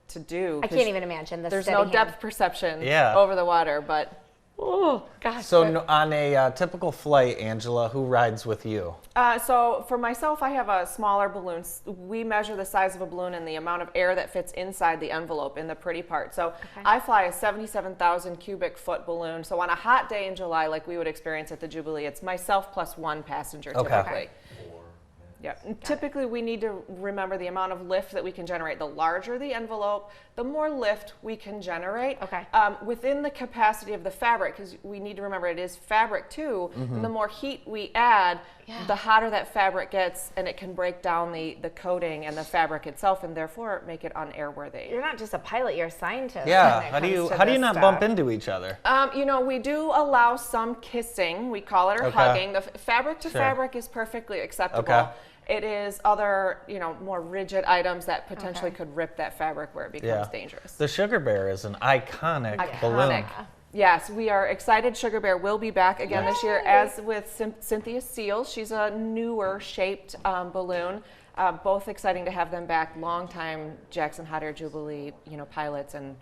to do. I can't even imagine the There's steady no hand. depth perception Yeah. over the water, but oh gosh. So on a typical flight, Angela, who rides with you? So for myself, I have a smaller balloon. We measure the size of a balloon and the amount of air that fits inside the envelope in the pretty part. So I fly a 77,000 cubic foot balloon. So on a hot day in July, like we would experience at the Jubilee, it's myself plus one passenger typically. Yeah. Typically, we need to remember the amount of lift that we can generate. The larger the envelope, the more lift we can generate within the capacity of the fabric, because we need to remember it is fabric too. And the more heat we add, the hotter that fabric gets, and it can break down the coating and the fabric itself, and therefore make it unairworthy. You're not just a pilot; you're a scientist. Yeah. How do you not bump into each other? You know, we do allow some kissing. We call it or hugging. The fabric to fabric is perfectly acceptable. It is other, you know, more rigid items that potentially could rip that fabric where it becomes dangerous. The Sugar Bear is an iconic balloon. Yes, we are excited. Sugar Bear will be back again this year, as with Cynthia Seals. She's a newer shaped balloon. Both exciting to have them back. Longtime Jackson Hot Air Jubilee, you know, pilots and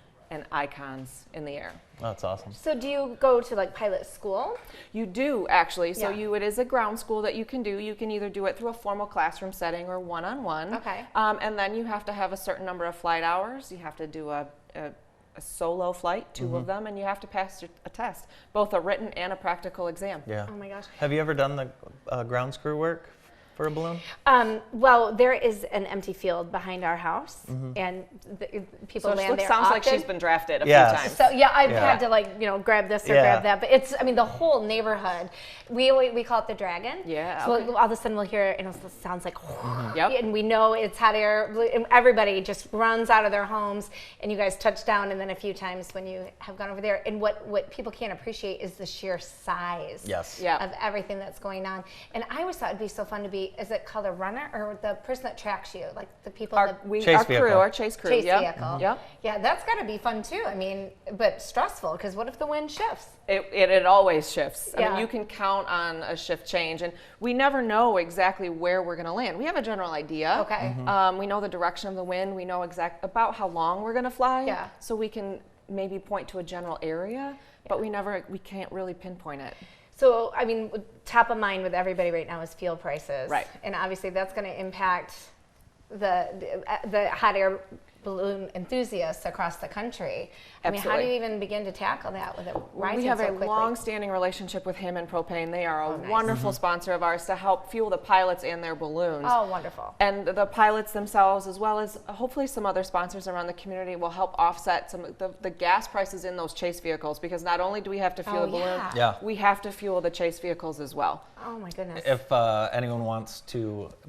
icons in the air. That's awesome. So do you go to like pilot school? You do actually. So it is a ground school that you can do. You can either do it through a formal classroom setting or one-on-one. Okay. And then you have to have a certain number of flight hours. You have to do a solo flight, two of them, and you have to pass a test, both a written and a practical exam. Yeah. Oh my gosh. Have you ever done the ground screw work for a balloon? Well, there is an empty field behind our house, and people land there sounds often. like she's been drafted a few times. So I've had to grab this or grab that, but it's the whole neighborhood. We call it the Dragon. Yeah. So all of a sudden we'll hear it, and it sounds like, and we know it's hot air. And everybody just runs out of their homes, and you guys touch down, and then a few times when you have gone over there, and what people can't appreciate is the sheer size of everything that's going on. And I always thought it'd be so fun to be. Is it called a runner or the person that tracks you, like the people? Our chase crew. Chase vehicle. Yep. Yeah, that's got to be fun too. I mean, but stressful because what if the wind shifts? It always shifts. I Yeah. mean, you can count on a shift change, and we never know exactly where we're going to land. We have a general idea. Okay. We know the direction of the wind. We know about how long we're going to fly. Yeah. So we can maybe point to a general area, but we can't really pinpoint it. So, I mean, top of mind with everybody right now is fuel prices. Right. And obviously that's going to impact the hot air balloon enthusiasts across the country. I mean, how do you even begin to tackle that with it rising We have so a quickly? long-standing relationship with Him and Propane. They are a wonderful sponsor of ours to help fuel the pilots and their balloons. Oh, wonderful. And the pilots themselves, as well as hopefully some other sponsors around the community, will help offset some of the gas prices in those chase vehicles, because not only do we have to fuel the balloon, we have to fuel the chase vehicles as well. Oh my goodness. If anyone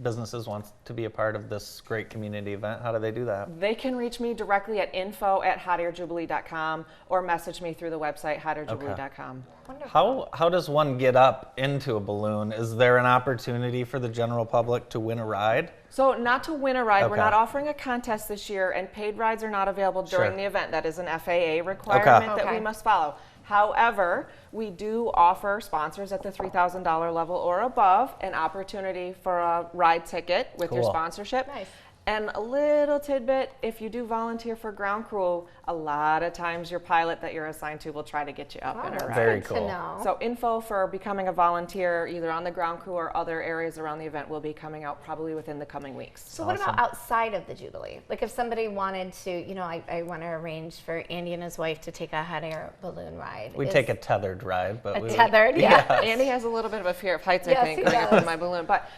businesses want to be a part of this great community event, how do they do that? They can reach me directly at info@hotairjubilee.com or message me through the website hotairjubilee.com. How does one get up into a balloon? Is there an opportunity for the general public to win a ride? So not to win a ride, we're not offering a contest this year, and paid rides are not available during the event. That is an FAA requirement that we must follow. However, we do offer sponsors at the $3,000 level or above an opportunity for a ride ticket with your sponsorship. Nice. And a little tidbit, if you do volunteer for ground crew, a lot of times your pilot that you're assigned to will try to get you up in a ride. Very cool. So info for becoming a volunteer, either on the ground crew or other areas around the event, will be coming out probably within the coming weeks. So what about outside of the Jubilee? Like if somebody wanted to, I want to arrange for Andy and his wife to take a hot air balloon ride. We take a tethered ride, but tethered, yeah. Andy has a little bit of a fear of heights, I Yes, think, he going up does. in my balloon. But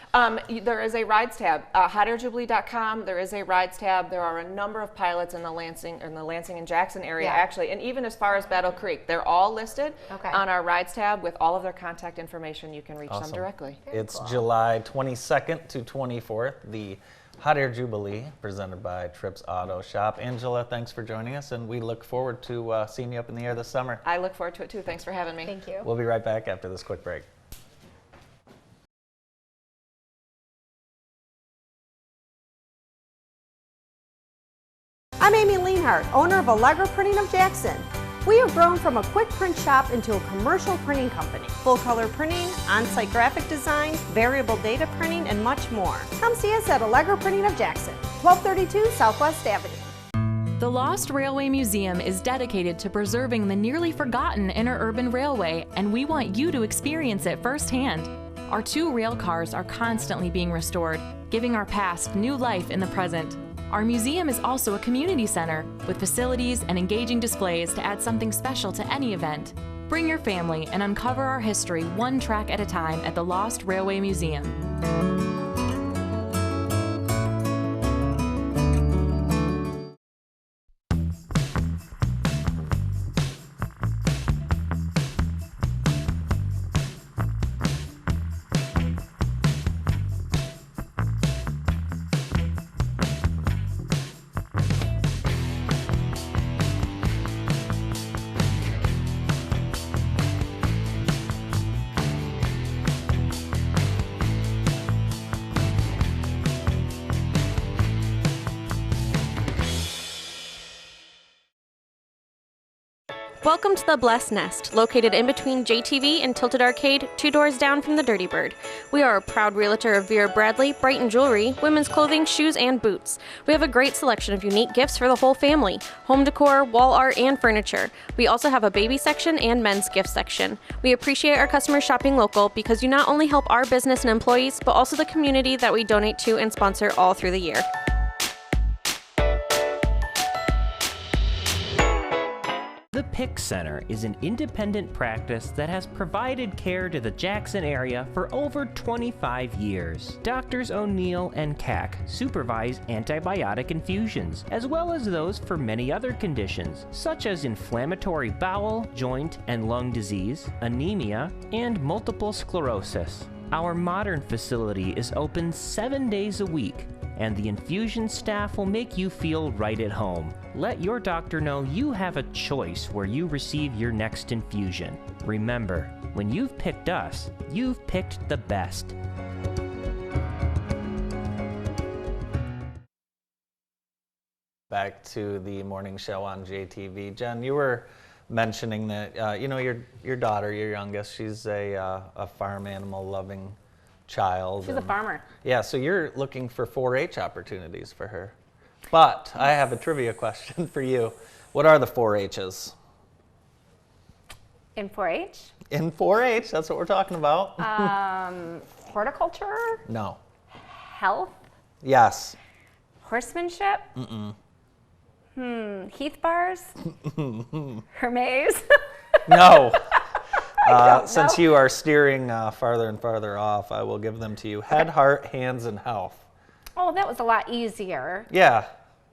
there is a rides tab, hotairjubilee.com. jacksoncarpet.com. There is a rides tab. There are a number of pilots in the Lansing and Jackson area, actually, and even as far as Battle Creek. They're all listed on our rides tab with all of their contact information. You can reach them directly. It's July 22nd to 24th, the Hot Air Jubilee, presented by Trips Auto Shop. Angela, thanks for joining us, and we look forward to seeing you up in the air this summer. I look forward to it, too. Thanks for having me. Thank you. We'll be right back after this quick break. I'm Amy Leanhart, owner of Allegra Printing of Jackson. We have grown from a quick print shop into a commercial printing company. Full color printing, on-site graphic design, variable data printing, and much more. Come see us at Allegra Printing of Jackson, 1232 Southwest Avenue. The Lost Railway Museum is dedicated to preserving the nearly forgotten interurban railway, and we want you to experience it firsthand. Our 2 rail cars are constantly being restored, giving our past new life in the present. Our museum is also a community center with facilities and engaging displays to add something special to any event. Bring your family and uncover our history one track at a time at the Lost Railway Museum. Welcome to the Blessed Nest, located in between JTV and Tilted Arcade, 2 doors down from the Dirty Bird. We are a proud realtor of Vera Bradley, Brighton Jewelry, women's clothing, shoes, and boots. We have a great selection of unique gifts for the whole family, home decor, wall art, and furniture. We also have a baby section and men's gift section. We appreciate our customers shopping local because you not only help our business and employees, but also the community that we donate to and sponsor all through the year. The PIC Center is an independent practice that has provided care to the Jackson area for over 25 years. Doctors O'Neill and Cack supervise antibiotic infusions, as well as those for many other conditions, such as inflammatory bowel, joint, and lung disease, anemia, and multiple sclerosis. Our modern facility is open 7 days a week, and the infusion staff will make you feel right at home. Let your doctor know you have a choice where you receive your next infusion. Remember, when you've picked us, you've picked the best. Back to the morning show on JTV. Jen, you were mentioning that you know, your daughter, your youngest, she's a farm animal loving child. She's a farmer. Yeah, so you're looking for 4-H opportunities for her. But I have a trivia question for you. What are the 4-H's? In 4-H? In 4-H, that's what we're talking about. Horticulture? No. Health? Yes. Horsemanship? Mm-mm. Heath bars? Hermes? No. Since you are steering farther and farther off, I will give them to you. Head, heart, hands, and health. Oh, that was a lot easier. Yeah.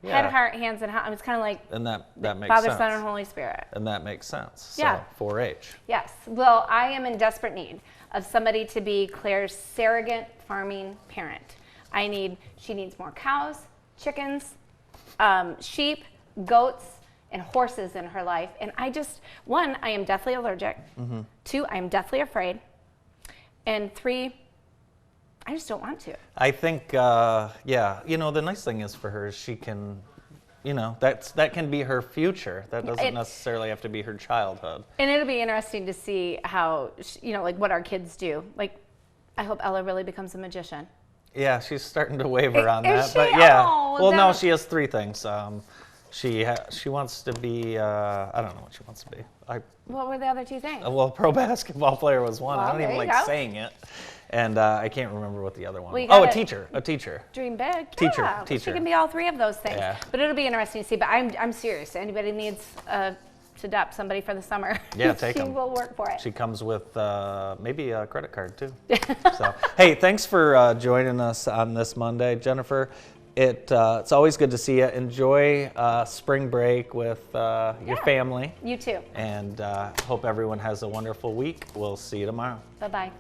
Head, heart, hands, and health. It's kind of like and that makes Father, sense. Son, and Holy Spirit. And that makes sense. Yeah. So 4-H. Yes. Well, I am in desperate need of somebody to be Claire's surrogate farming parent. She needs more cows, chickens, sheep, goats, and horses in her life. And one, I am deathly allergic. Mm-hmm. 2, I am deathly afraid. And 3, I just don't want to. I think, yeah, you know, the nice thing is for her is she can, you know, that can be her future. That doesn't necessarily have to be her childhood. And it'll be interesting to see how, you know, like what our kids do. Like, I hope Ella really becomes a magician. Yeah, she's starting to waver on that. She? But yeah, oh, well, no, she has 3 things. She wants to be, I don't know what she wants to be. What were the other 2 things? Well, pro basketball player was one. Well, I don't even like go. saying it. And I can't remember what the other one was. Well, a teacher. Dream big. Teacher. Yeah, well, she can be all 3 of those things. Yeah. But it'll be interesting to see. But I'm serious. Anybody needs to adopt somebody for the summer. Yeah, take them. She will work for it. She comes with maybe a credit card too. So, hey, thanks for joining us on this Monday. Jennifer, It's always good to see you. Enjoy spring break with your family. You too. And hope everyone has a wonderful week. We'll see you tomorrow. Bye-bye.